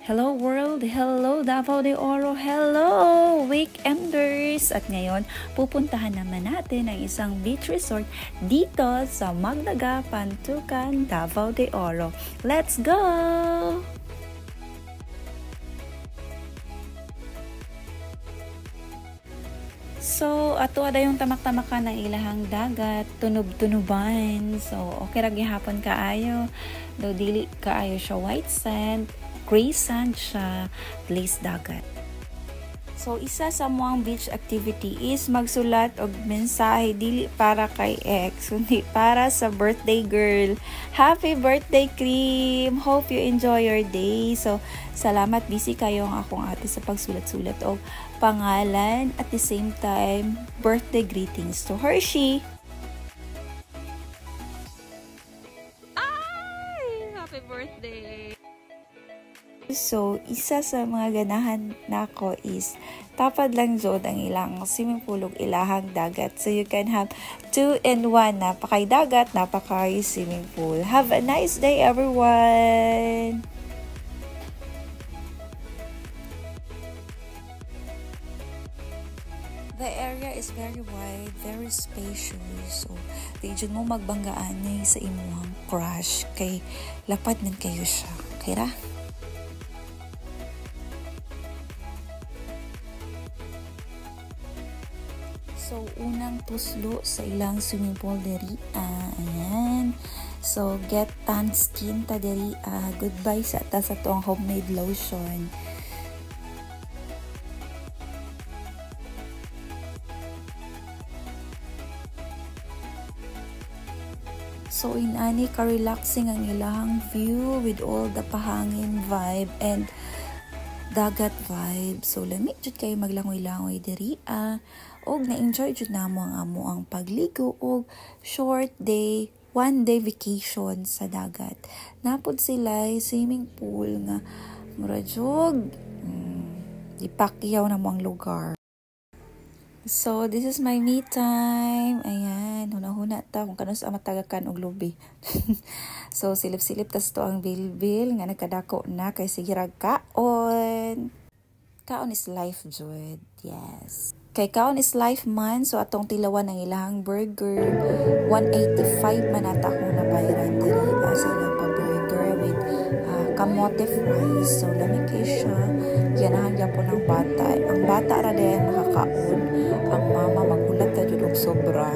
Hello world, hello Davao de Oro, hello weekenders! At ngayon, pupuntahan naman natin ang isang beach resort dito sa Magnaga, Pantukan, Davao de Oro. Let's go! So, ato ada yung tamak-tamakan ng ilahang dagat, tunub-tunuban. So, okay ra gihapon kaayo. Do dili kaayo siya white sand, gray sand siya, place dagat. So, isa sa muang beach activity is magsulat og mensahe dili para kay ex, kundi para sa birthday girl. Happy birthday, Cream! Hope you enjoy your day. So, salamat busy kayo ang akong ate sa pagsulat-sulat og pangalan at the same time birthday greetings to Hershey. Ay! Happy birthday! So, isa sa mga ganahan nako is tapad lang jud ang ilang swimming pool ug ilahang dagat. So, you can have 2-in-1. Napakay dagat, napakay swimming pool. Have a nice day, everyone! The area is very wide, very spacious. So, di dyan mo magbanggaan niya sa imuhang crush. Kay lapad man kayo siya. Okay ra? So, unang tuslo sa ilang swimming pool deri. Ayan. So, get tan skin ta deri. Goodbye sa to ang homemade lotion. So, inani ka-relaxing ang ilang view with all the pahangin vibe and dagat vibe. So, lamig jud kayo maglangoy-langoy diri. Og na-enjoy jud namo ang amo ang pagligo og short day, one day vacation sa dagat. Napod sila swimming pool nga mura jud ipakyaw na mo ang lugar. So, this is my me time. Ayan, huna-huna ta kung kanus sa matagakan og lubi. So, silip-silip tas to ang bilbil nga nagkadako na kay sige ra kaon. Kaon is life, jud. Yes. Kay kaon is life man, so atong tilawan ng ilahang burger. 185 man ata akong nabayaran diri sa ilang pa-burger with kamote fries. So, lamig kayo siya. Ganahan niya po ng bata. Ang bata ra din makakaon. Ang mama magulat na jud og sobra.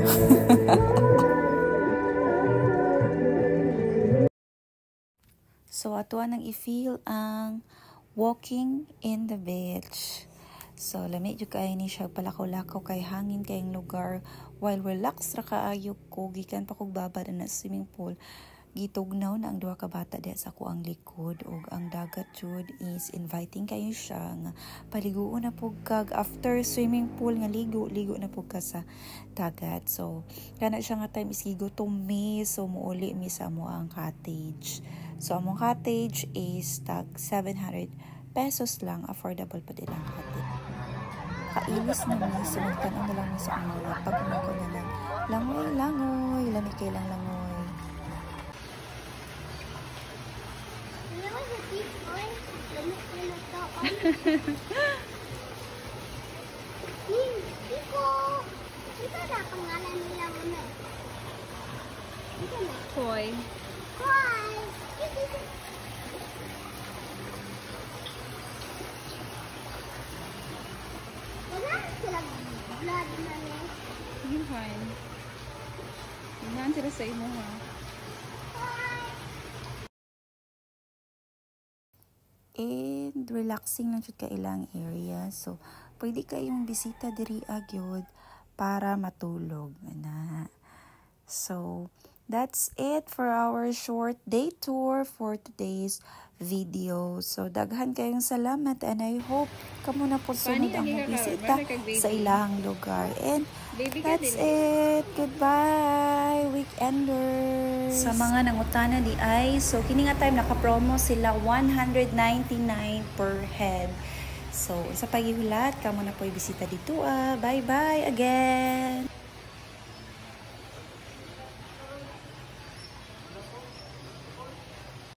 So, ato nang i-feel ang walking in the beach. So, lamig jud kay ni siya palakaw-lakaw kay hangin kayong lugar while relax ra kaayo ko gikan pa kog babad na swimming pool. Gitugnaw na ang duha ka bata diha sa ako ang likod ug ang dagat jud is inviting kayo siya nga paliguon na pug kag after swimming pool nga ligo na pug ka sa dagat. So, kana siya nga time is gigo to me, so muuli mi sa amo ang cottage. So, among cottage is tag 700 pesos lang, affordable pa din ang cottage. Kainis na mi, sunod na lang sa mga pag-umako na lang. Langoy, lamig kay lang langoy. Koy. Yung fine. Hinaan sila sa imo ha. And relaxing lang jud ka ilang area. So, pwede kayong bisita diri agyod para matulog na. So, that's it for our short day tour for today's video. So, daghan kayong salamat and I hope kamo na po sunod ang bisita sa ilang lugar. And that's it. Goodbye, weekenders. Sa mga nangutana di ay, so kini nga time naka-promo sila 199 per head. So, sa paghihulat, kamo na po bisita dito. Bye-bye again.